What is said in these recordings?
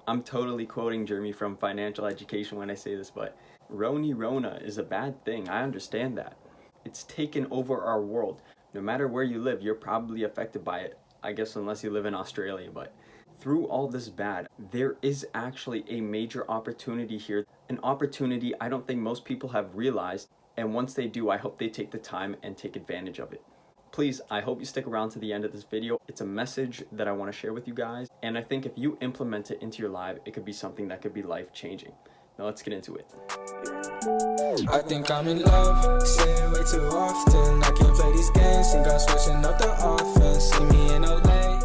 I'm totally quoting Jeremy from Financial Education when I say this, but Rona is a bad thing. I understand that. It's taken over our world. No matter where you live, you're probably affected by it. I guess unless you live in Australia, but through all this bad, there is actually a major opportunity here. An opportunity I don't think most people have realized, and once they do, I hope they take the time and take advantage of it. Please, I hope you stick around to the end of this video. It's a message that I want to share with you guys, and I think if you implement it into your life, it could be something that could be life-changing. Now let's get into it. I think I'm in love, say it way too often. I can't play these games, think I'm switching up the offense. See me in LA.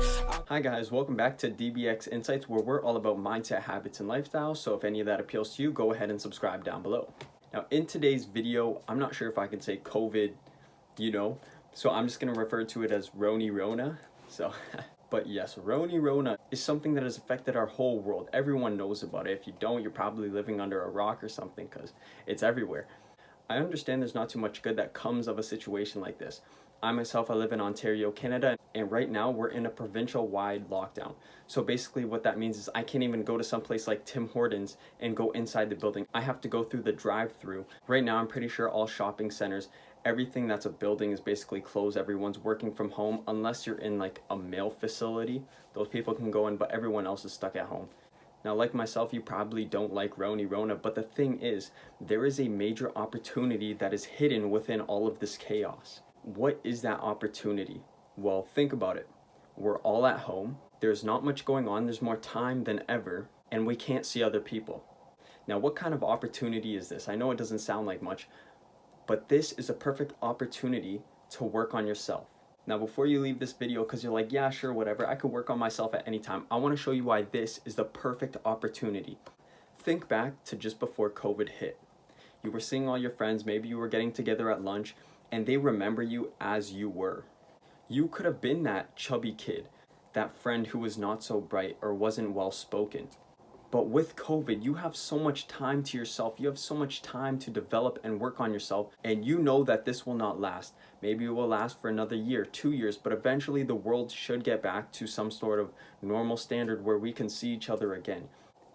Hi guys, welcome back to DBX Insights, where we're all about mindset, habits, and lifestyle. So if any of that appeals to you, go ahead and subscribe down below. Now in today's video, I'm not sure if I can say COVID, so I'm just going to refer to it as Rona. So, but yes, Rona is something that has affected our whole world. Everyone knows about it. If you don't, you're probably living under a rock or something because it's everywhere. I understand there's not too much good that comes of a situation like this. I live in Ontario, Canada, and right now we're in a provincial-wide lockdown. So basically what that means is I can't even go to some place like Tim Hortons and go inside the building. I have to go through the drive-through. Right now I'm pretty sure all shopping centers, everything that's a building is basically closed. Everyone's working from home unless you're in like a mail facility. Those people can go in, but everyone else is stuck at home. Now, like myself, you probably don't like Rona, but the thing is, there is a major opportunity that is hidden within all of this chaos. What is that opportunity? Well, think about it. We're all at home. There's not much going on. There's more time than ever, and we can't see other people. Now, what kind of opportunity is this? I know it doesn't sound like much, but this is a perfect opportunity to work on yourself. Now, before you leave this video, because you're like, yeah, sure, whatever, I could work on myself at any time, I want to show you why this is the perfect opportunity. Think back to just before COVID hit. You were seeing all your friends, maybe you were getting together at lunch, and they remember you as you were. You could have been that chubby kid, that friend who was not so bright or wasn't well spoken. But with COVID, you have so much time to yourself. You have so much time to develop and work on yourself. And you know that this will not last. Maybe it will last for another year, 2 years, but eventually the world should get back to some sort of normal standard where we can see each other again.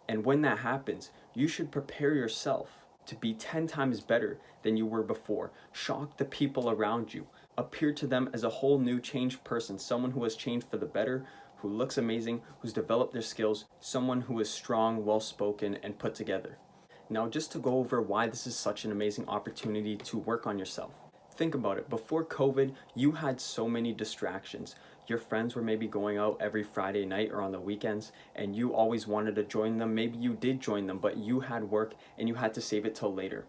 And when that happens, you should prepare yourself to be 10 times better than you were before. Shock the people around you. Appear to them as a whole new changed person, someone who has changed for the better, who looks amazing, who's developed their skills, someone who is strong, well-spoken, and put together. Now, just to go over why this is such an amazing opportunity to work on yourself. Think about it. Before COVID, you had so many distractions. Your friends were maybe going out every Friday night or on the weekends, and you always wanted to join them. Maybe you did join them, but you had work and you had to save it till later.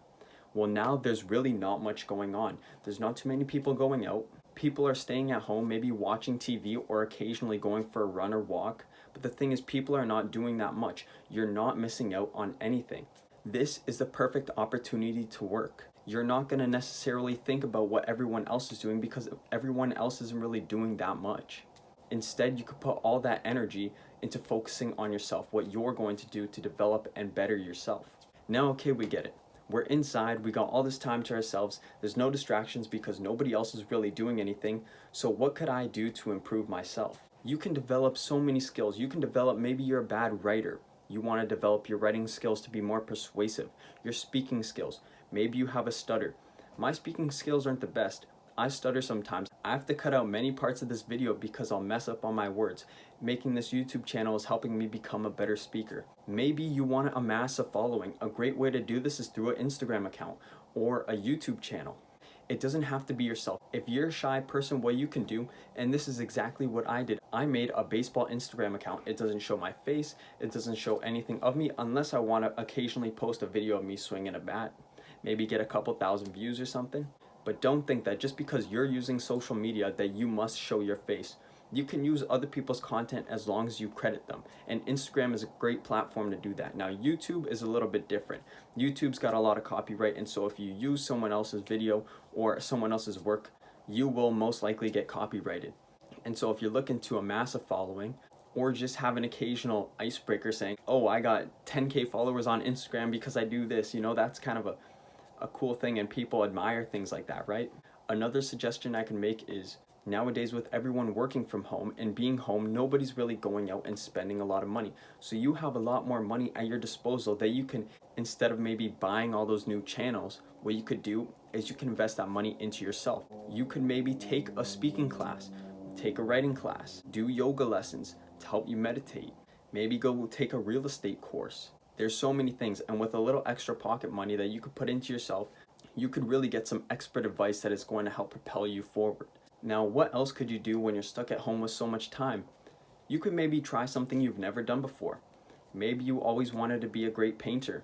Well, now there's really not much going on. There's not too many people going out. People are staying at home, maybe watching TV or occasionally going for a run or walk. But the thing is, people are not doing that much. You're not missing out on anything. This is the perfect opportunity to work. You're not going to necessarily think about what everyone else is doing because everyone else isn't really doing that much. Instead, you could put all that energy into focusing on yourself, what you're going to do to develop and better yourself. Now, okay, we get it. We're inside, we got all this time to ourselves, there's no distractions because nobody else is really doing anything, so what could I do to improve myself? You can develop so many skills. You can develop, maybe you're a bad writer. You want to develop your writing skills to be more persuasive. Your speaking skills. Maybe you have a stutter. My speaking skills aren't the best. I stutter sometimes. I have to cut out many parts of this video because I'll mess up on my words. Making this YouTube channel is helping me become a better speaker. Maybe you want to amass a following. A great way to do this is through an Instagram account or a YouTube channel. It doesn't have to be yourself. If you're a shy person, what you can do, and this is exactly what I did. I made a baseball Instagram account. It doesn't show my face. It doesn't show anything of me unless I want to occasionally post a video of me swinging a bat. Maybe get a couple thousand views or something. But don't think that just because you're using social media that you must show your face. You can use other people's content as long as you credit them. And Instagram is a great platform to do that. Now, YouTube is a little bit different. YouTube's got a lot of copyright, and so if you use someone else's video or someone else's work, you will most likely get copyrighted. And so if you're looking to amass a following, or just have an occasional icebreaker saying, oh, I got 10K followers on Instagram because I do this, that's kind of a cool thing, and people admire things like that, right? Another suggestion I can make is Nowadays, with everyone working from home and being home, nobody's really going out and spending a lot of money. So you have a lot more money at your disposal that you can, instead of maybe buying all those new channels, what you could do is you can invest that money into yourself. You could maybe take a speaking class, take a writing class, do yoga lessons to help you meditate, maybe go take a real estate course. There's so many things, and with a little extra pocket money that you could put into yourself, you could really get some expert advice that is going to help propel you forward. Now, what else could you do when you're stuck at home with so much time? You could maybe try something you've never done before. Maybe you always wanted to be a great painter.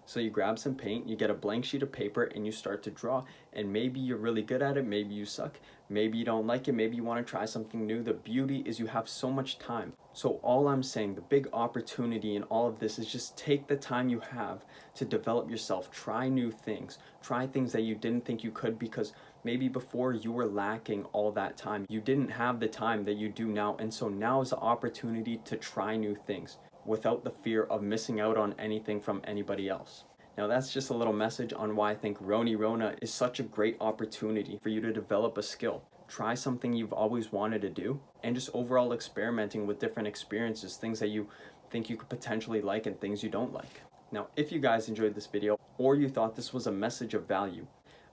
So you grab some paint, you get a blank sheet of paper, and you start to draw. And maybe you're really good at it, maybe you suck, maybe you don't like it, maybe you want to try something new. The beauty is you have so much time. So all I'm saying, the big opportunity in all of this is just take the time you have to develop yourself, try new things, try things that you didn't think you could, because maybe before you were lacking all that time. You didn't have the time that you do now, and so now is the opportunity to try new things without the fear of missing out on anything from anybody else. Now that's just a little message on why I think Roni Rona is such a great opportunity for you to develop a skill. Try something you've always wanted to do, and just overall experimenting with different experiences, things that you think you could potentially like and things you don't like. Now, if you guys enjoyed this video or you thought this was a message of value,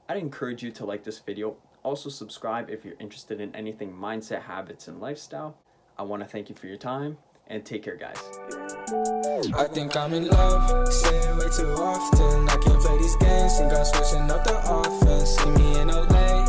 I'd encourage you to like this video. Also subscribe if you're interested in anything mindset, habits, and lifestyle. I want to thank you for your time, and take care, guys. I think I'm in love, say it way too often. I can't play these games, think I'm switching up the offense. See me in LA,